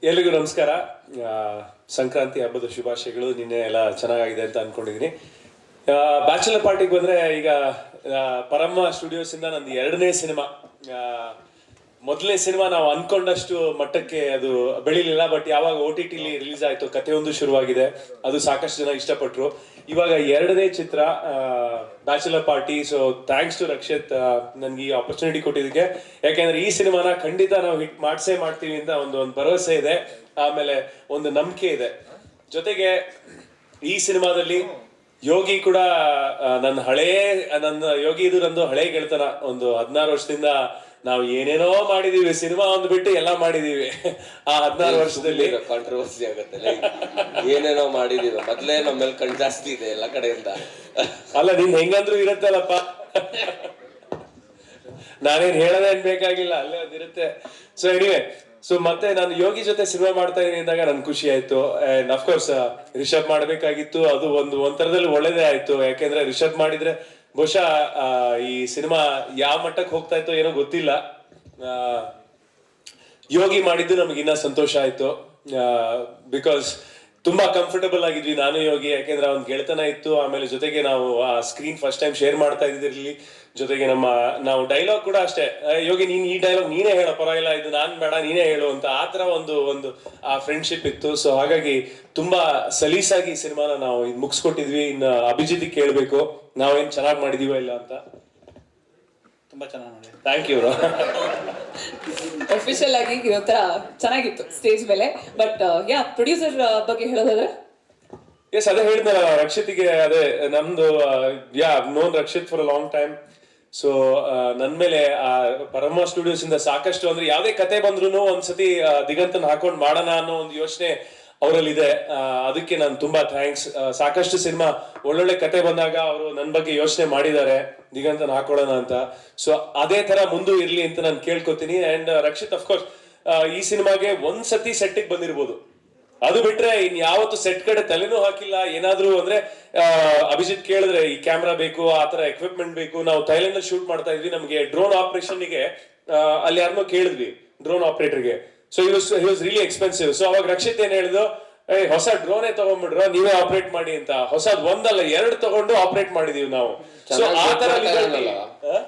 ಎಲ್ರಿಗೂ ನಮಸ್ಕಾರ. ಸಂಕ್ರಾಂತಿ ಹಬ್ಬದ ಶುಭಾಶಯಗಳು. ನಿನ್ನೆ ಎಲ್ಲ ಚೆನ್ನಾಗಿದೆ ಅಂತ ಅನ್ಕೊಂಡಿದ್ದೀನಿ. ಬ್ಯಾಚುಲರ್ ಪಾರ್ಟಿಗೆ ಬಂದರೆ ಈಗ ಪರಮ್ಮ ಸ್ಟುಡಿಯೋಸಿಂದ ನಂದು 2ನೇ ಸಿನಿಮಾ. ಮೊದಲನೇ ಸಿನಿಮಾ ನಾವು ಅನ್ಕೊಂಡಷ್ಟು ಮಟ್ಟಕ್ಕೆ ಅದು ಬೆಳಿಲಿಲ್ಲ, ಬಟ್ ಯಾವಾಗ OTT ರಿಲೀಸ್ ಆಯಿತು, ಕಥೆಯೊಂದು ಶುರುವಾಗಿದೆ, ಅದು ಸಾಕಷ್ಟು ಜನ ಇಷ್ಟಪಟ್ಟರು. ಇವಾಗ 2ನೇ ಚಿತ್ರ bachelor party. So thanks to Rakshit ನನಗೆ ಈ ಆಪರ್ಚುನಿಟಿ ಕೊಟ್ಟಿದ್ದಕ್ಕೆ. ಯಾಕೆಂದ್ರೆ ಈ ಸಿನಿಮಾನ ಖಂಡಿತ ನಾವು ಹಿಟ್ ಮಾಡ್ತೀವಿ ಅಂತ ಒಂದು ಭರವಸೆ ಇದೆ, ಆಮೇಲೆ ಒಂದು ನಂಬಿಕೆ ಇದೆ. ಜೊತೆಗೆ ಈ ಸಿನಿಮಾದಲ್ಲಿ ಯೋಗಿ ಕೂಡ ನನ್ನ ಯೋಗಿ ಇದು ನಂದು ಹಳೆ ಗೆಳೆತನ. ಒಂದು 16 ವರ್ಷದಿಂದ ನಾವು ಏನೇನೋ ಮಾಡಿದೀವಿ, ಸಿನಿಮಾ ಒಂದು ಬಿಟ್ಟು ಎಲ್ಲ ಮಾಡಿದೀವಿ. ಆ 16 ವರ್ಷದಲ್ಲಿ ಕಾಂಟ್ರವರ್ಸಿ ಆಗುತ್ತೆ. ಏನೇನೋ ಮಾಡಿದೀವಿ, ಮೊದ್ಲೇ ನಮ್ಮ ಮೇಲೆ ಕಣ್ ಜಾಸ್ತಿ ಇದೆ ಎಲ್ಲ ಕಡೆಯಿಂದ. ಅಲ್ಲ, ನೀನ್ ಹೆಂಗಂದ್ರು ಇರುತ್ತಲ್ಲಪ್ಪ, ನಾನೇನ್ ಹೇಳೋದೇನ್ ಬೇಕಾಗಿಲ್ಲ, ಅಲ್ಲೇ ಅದಿರುತ್ತೆ. ಸೊ ಎನಿವೆ, ಸೊ ಮತ್ತೆ ನಾನು ಯೋಗಿ ಜೊತೆ ಸಿನಿಮಾ ಮಾಡ್ತಾ ಇದೀನಿ ಅಂದಾಗ ನನ್ಗೆ ಖುಷಿ ಆಯ್ತು. ಅಂಡ್ ಅಫ್ಕೋರ್ಸ್ ರಿಷಬ್ ಮಾಡ್ಬೇಕಾಗಿತ್ತು, ಅದು ಒಂಥರದಲ್ಲಿ ಒಳ್ಳೇದೇ ಆಯ್ತು. ಯಾಕೆಂದ್ರೆ ರಿಷಬ್ ಮಾಡಿದ್ರೆ ಬಹುಶಃ ಈ ಸಿನಿಮಾ ಯಾವ ಮಟ್ಟಕ್ಕೆ ಹೋಗ್ತಾ ಇತ್ತೋ ಏನೋ ಗೊತ್ತಿಲ್ಲ. ಯೋಗಿ ಮಾಡಿದ್ದು ನಮಗಿನ್ನ ಸಂತೋಷ ಆಯ್ತು. ಬಿಕಾಸ್ ತುಂಬಾ ಕಂಫರ್ಟಬಲ್ ಆಗಿದ್ವಿ ನಾನು ಯೋಗಿ, ಯಾಕೆಂದ್ರೆ ಅವ್ನ ಗೆಳೆತನ ಇತ್ತು. ಆಮೇಲೆ ಜೊತೆಗೆ ನಾವು ಆ ಸ್ಕ್ರೀನ್ ಫಸ್ಟ್ ಟೈಮ್ ಶೇರ್ ಮಾಡ್ತಾ ಇದ್ದಿರ್ಲಿ. ಜೊತೆಗೆ ನಾವು ಡೈಲಾಗ್ ಕೂಡ ಅಷ್ಟೇ, ಯೋಗಿ ನೀನ್ ಈ ಡೈಲಾಗ್ ನೀನೇ ಹೇಳೋ, ಪರವಾಗಿಲ್ಲ, ಇದು ನಾನ್ ಬೇಡ ನೀನೇ ಹೇಳು ಅಂತ, ಆ ತರ ಒಂದು ಆ ಫ್ರೆಂಡ್ಶಿಪ್ ಇತ್ತು. ಸೊ ಹಾಗಾಗಿ ತುಂಬಾ ಸಲೀಸಾಗಿ ಈ ಸಿನಿಮಾನ ನಾವು ಮುಗಿಸ್ಕೊಟ್ಟಿದ್ವಿ. ಇನ್ನು ಅಭಿಜಿತ್ ಕೇಳ್ಬೇಕು ನಾವೇನ್ ಚೆನ್ನಾಗಿ ಮಾಡಿದೀವ ಇಲ್ಲ ಅಂತ. ತುಂಬಾ ಚೆನ್ನಾಗಿ, ಥ್ಯಾಂಕ್ ಯು. ಅಫಿಷಿಯಲ್ ಆಗಿ ಒಂಥರ ಚೆನ್ನಾಗಿತ್ತು ಸ್ಟೇಜ್ ಮೇಲೆ. ಬಟ್ ಪ್ರೊಡ್ಯೂಸರ್ ಬಗ್ಗೆ ಹೇಳೋದಾದ್ರೆ, ಎಸ್, ಅದೇ ಹೇಳಿದ್ನಲ್ಲ ರಕ್ಷಿತ್ಗೆ, ಅದೇ ನಮ್ದು known Rakshit for a long time. So ನನ್ ಮೇಲೆ ಪರಮ ಸ್ಟುಡಿಯೋಸ್ ಇಂದ ಸಾಕಷ್ಟು, ಅಂದ್ರೆ ಯಾವ್ದೇ ಕತೆ ಬಂದ್ರು ಒಂದ್ಸತಿ ದಿಗಂತನ್ ಹಾಕೊಂಡ್ ಮಾಡೋಣ ಅನ್ನೋ ಒಂದು ಯೋಚನೆ ಅವರಲ್ಲಿದೆ. ಅದಕ್ಕೆ ನಾನು ತುಂಬಾ ಥ್ಯಾಂಕ್ಸ್. ಸಾಕಷ್ಟು ಸಿನಿಮಾ ಒಳ್ಳೊಳ್ಳೆ ಕತೆ ಬಂದಾಗ ಅವರು ನನ್ನ ಬಗ್ಗೆ ಯೋಚನೆ ಮಾಡಿದ್ದಾರೆ, ದಿಗಂತನ ಹಾಕೊಳ್ಳೋಣ ಅಂತ. ಸೊ ಅದೇ ತರ ಮುಂದೆ ಇರ್ಲಿ ಅಂತ ನಾನು ಕೇಳ್ಕೊತೀನಿ. ಅಂಡ್ ರಕ್ಷಿತ್ ಅಫ್ಕೋರ್ಸ್ ಈ ಸಿನಿಮಾಗೆ ಒಂದ್ಸತಿ ಸೆಟ್ಟಿಗೆ ಬಂದಿರ್ಬೋದು, ಅದು ಬಿಟ್ರೆ ಇನ್ ಯಾವತ್ತು ಸೆಟ್ ಕಡೆ ತಲೆನೂ ಹಾಕಿಲ್ಲ. ಏನಾದ್ರು ಅಂದ್ರೆ ಅಭಿಜಿತ್ ಕೇಳಿದ್ರೆ ಈ ಕ್ಯಾಮ್ರಾ ಬೇಕು, ಆ ತರ ಎಕ್ವಿಪ್ಮೆಂಟ್ ಬೇಕು. ನಾವು ಥೈಲ್ಯಾಂಡ್ ಅಲ್ಲಿ ಶೂಟ್ ಮಾಡ್ತಾ ಇದ್ವಿ, ನಮಗೆ ಡ್ರೋನ್ ಆಪರೇಷನ್ಗೆ ಅಲ್ಲಿ ಯಾರನ್ನೋ ಕೇಳಿದ್ವಿ, ಡ್ರೋನ್ ಆಪರೇಟರ್ಗೆ. So he was really expensive. So ಅವಾಗ ರಕ್ಷಿತ್ ಏನ್ ಹೇಳಿದ್ರು, ಹೊಸ ಡ್ರೋನೇ ತಗೊಂಡ್ಬಿಡ್ರ, ನೀವೇ ಆಪರೇಟ್ ಮಾಡಿ ಅಂತ. ಹೊಸದ್ 1 ಅಲ್ಲ 2 ತಗೊಂಡು ಆಪರೇಟ್ ಮಾಡಿದೀವಿ ನಾವು. ಸೊ ಆ ತರ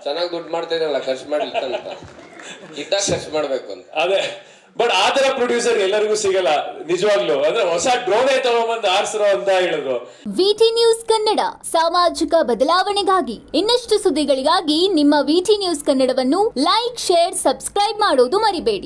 ಚೆನ್ನಾಗಿ ದುಡ್ಡು ಮಾಡ್ತಾ ಇದ್ರಲ್ಲ, ಖರ್ಚು ಮಾಡ್ಲಿಕ್ಕ ಇದ್ದಾಗ ಖರ್ಚು ಮಾಡ್ಬೇಕು ಅಂತ. ಅದೇ, ಬಟ್ ಆ ತರ ಪ್ರೊಡ್ಯೂಸರ್ ಎಲ್ಲರಿಗೂ ಸಿಗಲ್ಲ ನಿಜವಾಗ್ಲು. ಅಂದ್ರೆ ಹೊಸ ಡ್ರೋನೇ ತಗೊಂಡ್ಬಂದು ಆರ್ಸರೋ ಅಂತ ಹೇಳಿದ್ರು. ವಿಟಿ ನ್ಯೂಸ್ ಕನ್ನಡ, ಸಾಮಾಜಿಕ ಬದಲಾವಣೆಗಾಗಿ. ಇನ್ನಷ್ಟು ಸುದ್ದಿಗಳಿಗಾಗಿ ನಿಮ್ಮ ವಿಟಿ ನ್ಯೂಸ್ ಕನ್ನಡವನ್ನು ಲೈಕ್, ಶೇರ್, ಸಬ್ಸ್ಕ್ರೈಬ್ ಮಾಡೋದು ಮರಿಬೇಡಿ.